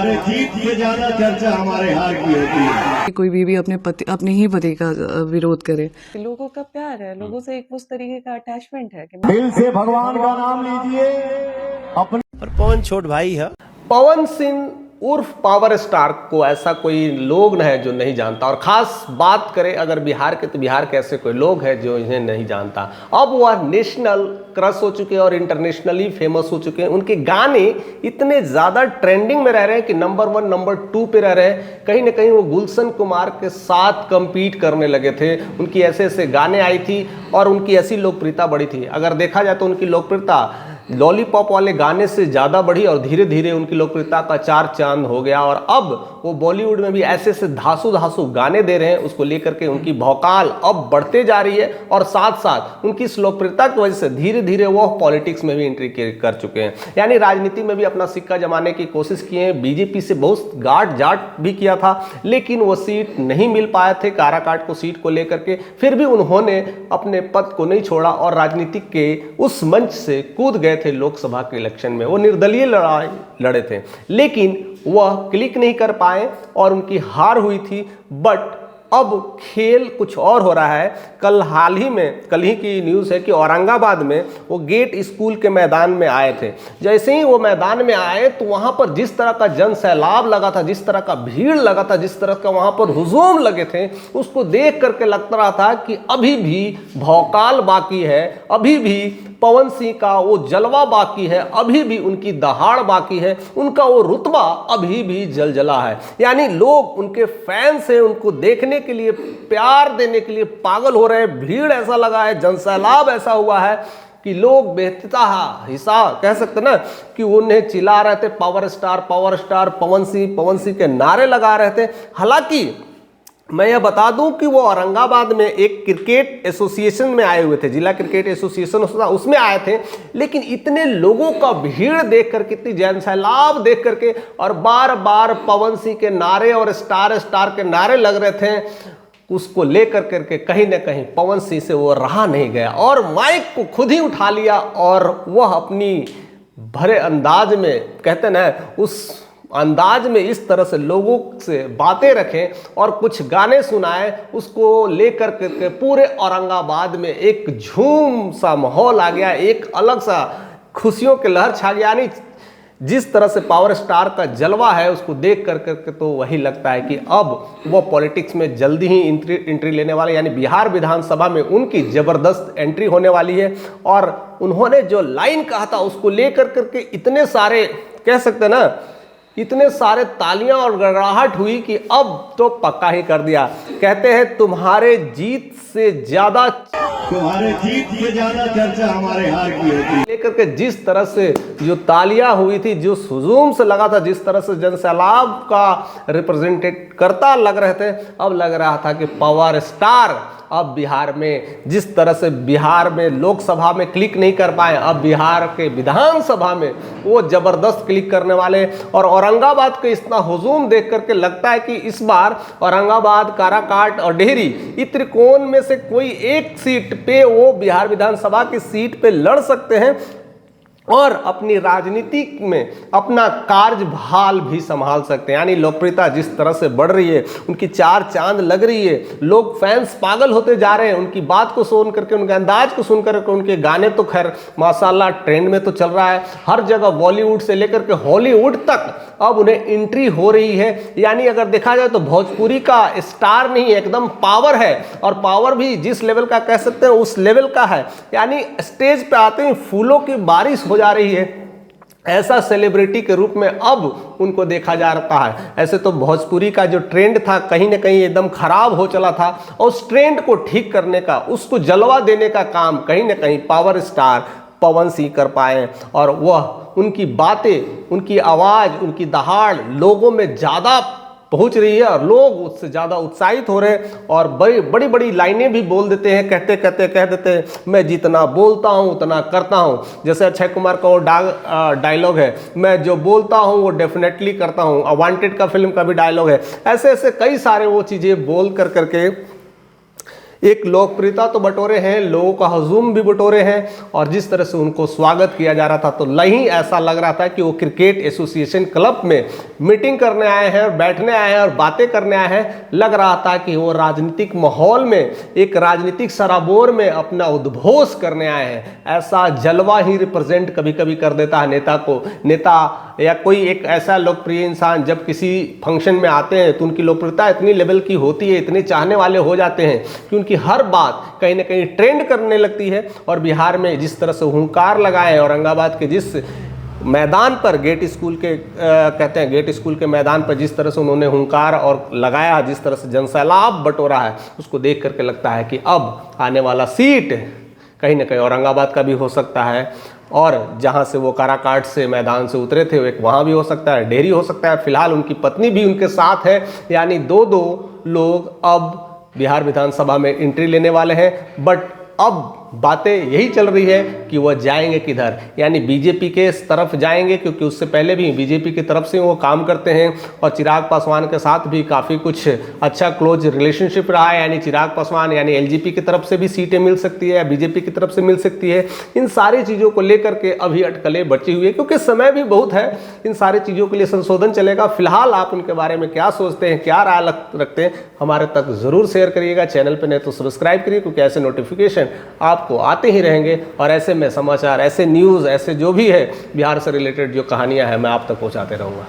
तुम्हारे जीत के ज्यादा चर्चा हमारे हार की होती है। कोई बीवी अपने ही पति का विरोध करे। लोगों का प्यार है, लोगों से एक उस तरीके का अटैचमेंट है कि दिल से भगवान का नाम लीजिए अपने। और पवन छोट भाई है। पवन सिंह उर्फ पावर स्टार को ऐसा कोई लोग न है जो नहीं जानता, और ख़ास बात करें अगर बिहार के, तो बिहार के ऐसे कोई लोग हैं जो इन्हें नहीं जानता। अब वह नेशनल क्रश हो चुके हैं और इंटरनेशनली फेमस हो चुके हैं। उनके गाने इतने ज़्यादा ट्रेंडिंग में रह रहे हैं कि नंबर 1 नंबर 2 पे रह रहे हैं। कहीं ना कहीं वो गुलशन कुमार के साथ compete करने लगे थे। उनकी ऐसे ऐसे गाने आई थी और उनकी ऐसी लोकप्रियता बढ़ी थी। अगर देखा जाए तो उनकी लोकप्रियता लॉलीपॉप वाले गाने से ज़्यादा बढ़ी और धीरे धीरे उनकी लोकप्रियता का चार चांद हो गया। और अब वो बॉलीवुड में भी ऐसे ऐसे धांसू धांसू गाने दे रहे हैं, उसको लेकर के उनकी भौकाल अब बढ़ते जा रही है। और साथ साथ उनकी इस लोकप्रियता की वजह से धीरे धीरे वो पॉलिटिक्स में भी एंट्री कर चुके हैं, यानी राजनीति में भी अपना सिक्का जमाने की कोशिश किए हैं। बीजेपी से बहुत गांठ जाट भी किया था, लेकिन वो सीट नहीं मिल पाए थे काराकाट को सीट को लेकर के। फिर भी उन्होंने अपने पद को नहीं छोड़ा और राजनीतिक के उस मंच से कूद गए थे। लोकसभा के इलेक्शन में वो निर्दलीय लड़ाई लड़े थे, लेकिन वह क्लिक नहीं कर पाए और उनकी हार हुई थी। बट अब खेल कुछ और हो रहा है। कल ही की न्यूज़ है कि औरंगाबाद में वो गेट स्कूल के मैदान में आए थे। जैसे ही वो मैदान में आए तो वहाँ पर जिस तरह का जन सैलाब लगा था, जिस तरह का भीड़ लगा था, जिस तरह का वहाँ पर हुजूम लगे थे, उसको देख करके लगता रहा था कि अभी भी भौकाल बाकी है, अभी भी पवन सिंह का वो जलवा बाकी है, अभी भी उनकी दहाड़ बाकी है, उनका वो रुतबा अभी भी जलजला है। यानी लोग उनके फैंस हैं, उनको देखने के लिए, प्यार देने के लिए पागल हो रहे हैं। भीड़ ऐसा लगा है, जनसैलाब ऐसा हुआ है कि लोग बेतहा हिस्सा कह सकते ना कि उन्हें चिल्ला रहे थे पावर स्टार पवन सिंह के नारे लगा रहे थे। हालांकि मैं यह बता दूं कि वो औरंगाबाद में एक क्रिकेट एसोसिएशन में आए हुए थे, जिला क्रिकेट एसोसिएशन उसमें आए थे, लेकिन इतने लोगों का भीड़ देख कर, कितनी जनसैलाब देख करके, और बार बार पवन सिंह के नारे और स्टार के नारे लग रहे थे, उसको लेकर करके कहीं ना कहीं पवन सिंह से वो रहा नहीं गया और माइक को खुद ही उठा लिया और वह अपनी भरे अंदाज में, कहते ना उस अंदाज में इस तरह से लोगों से बातें रखें और कुछ गाने सुनाए, उसको लेकर के पूरे औरंगाबाद में एक झूम सा माहौल आ गया, एक अलग सा खुशियों की लहर छा गया। यानी जिस तरह से पावर स्टार का जलवा है उसको देख कर करके तो वही लगता है कि अब वो पॉलिटिक्स में जल्दी ही एंट्री लेने वाले, यानी बिहार विधानसभा में उनकी ज़बरदस्त एंट्री होने वाली है। और उन्होंने जो लाइन कहा था उसको लेकर करके इतने सारे, कह सकते ना, इतने सारे तालियां और गड़गड़ाहट हुई कि अब तो पक्का ही कर दिया। कहते हैं तुम्हारे जीत से ज्यादा चर्चा हमारे हार की होती है। लेकर के जिस तरह से जो तालियां हुई थी, जो हुजूम से लगा था, जिस तरह से जनसैलाब का रिप्रेजेंटेट करता लग रहे थे, अब लग रहा था कि पावर स्टार अब बिहार में, जिस तरह से बिहार में लोकसभा में क्लिक नहीं कर पाए, अब बिहार के विधानसभा में वो जबरदस्त क्लिक करने वाले। और औरंगाबाद के इतना हुजूम देख करके लगता है कि इस बार औरंगाबाद, काराकाट और डेहरी, इस त्रिकोण में से कोई एक सीट पे वो बिहार विधानसभा की सीट पे लड़ सकते हैं और अपनी राजनीति में अपना कार्यभार भी संभाल सकते हैं। यानी लोकप्रियता जिस तरह से बढ़ रही है, उनकी चार चांद लग रही है, लोग फैंस पागल होते जा रहे हैं उनकी बात को सुन करके, उनके अंदाज को सुन करके। उनके गाने तो खैर माशाल्लाह ट्रेंड में तो चल रहा है, हर जगह बॉलीवुड से लेकर के हॉलीवुड तक अब उन्हें एंट्री हो रही है। यानी अगर देखा जाए तो भोजपुरी का स्टार नहीं, एकदम पावर है, और पावर भी जिस लेवल का कह सकते हैं उस लेवल का है। यानी स्टेज पे आते ही फूलों की बारिश हो जा रही है, ऐसा सेलिब्रिटी के रूप में अब उनको देखा जा रहा है। ऐसे तो भोजपुरी का जो ट्रेंड था कहीं ना कहीं एकदम खराब हो चला था, और उस ट्रेंड को ठीक करने का, उसको जलवा देने का काम कहीं ना कहीं पावर स्टार पवन सिंह कर पाए। और वह उनकी बातें, उनकी आवाज़, उनकी दहाड़ लोगों में ज़्यादा पहुंच रही है और लोग उससे ज़्यादा उत्साहित हो रहे हैं और बड़ी बड़ी लाइनें भी बोल देते हैं। कह देते हैं मैं जितना बोलता हूं उतना करता हूं। जैसे अक्षय कुमार का वो डायलॉग है, मैं जो बोलता हूं वो डेफिनेटली करता हूं। वांटेड का फिल्म का भी डायलॉग है। ऐसे ऐसे कई सारे वो चीज़ें बोल करके एक लोकप्रियता तो बटोरे हैं, लोगों का हजूम भी बटोरे हैं, और जिस तरह से उनको स्वागत किया जा रहा था तो नहीं ऐसा लग रहा था कि वो क्रिकेट एसोसिएशन क्लब में मीटिंग करने आए हैं और बैठने आए हैं और बातें करने आए हैं। लग रहा था कि वो राजनीतिक माहौल में, एक राजनीतिक सराबोर में अपना उद्घोष करने आए हैं। ऐसा जलवा ही रिप्रेजेंट कभी कभी कर देता है नेता को। नेता या कोई एक ऐसा लोकप्रिय इंसान जब किसी फंक्शन में आते हैं तो उनकी लोकप्रियता इतनी लेवल की होती है, इतने चाहने वाले हो जाते हैं कि उनकी हर बात कहीं ना कहीं ट्रेंड करने लगती है। और बिहार में जिस तरह से हुंकार लगाए, औरंगाबाद के जिस मैदान पर गेट स्कूल के कहते हैं गेट स्कूल के मैदान पर जिस तरह से उन्होंने हुंकार और लगाया, जिस तरह से जनसैलाब बटोरा है, उसको देख करके लगता है कि अब आने वाला सीट कहीं ना कहीं औरंगाबाद का भी हो सकता है, और जहां से वो काराकाट से मैदान से उतरे थे एक वहां भी हो सकता है, डेहरी हो सकता है। फिलहाल उनकी पत्नी भी उनके साथ है, यानी दो लोग अब बिहार विधानसभा में एंट्री लेने वाले हैं। बट अब बातें यही चल रही है कि वह जाएंगे किधर, यानी बीजेपी के तरफ जाएंगे, क्योंकि उससे पहले भी बीजेपी की तरफ से वो काम करते हैं और चिराग पासवान के साथ भी काफ़ी कुछ अच्छा क्लोज रिलेशनशिप रहा है। यानी चिराग पासवान यानी एलजेपी की तरफ से भी सीटें मिल सकती है या बीजेपी की तरफ से मिल सकती है। इन सारी चीज़ों को लेकर के अभी अटकलें बची हुई है, क्योंकि समय भी बहुत है, इन सारी चीज़ों के लिए संशोधन चलेगा। फिलहाल आप उनके बारे में क्या सोचते हैं, क्या राय रखते हैं, हमारे तक ज़रूर शेयर करिएगा। चैनल पर नहीं तो सब्सक्राइब करिए, क्योंकि ऐसे नोटिफिकेशन आपको आते ही रहेंगे और ऐसे में समाचार, ऐसे न्यूज़, ऐसे जो भी है बिहार से रिलेटेड जो कहानियां हैं मैं आप तक पहुंचाते रहूंगा।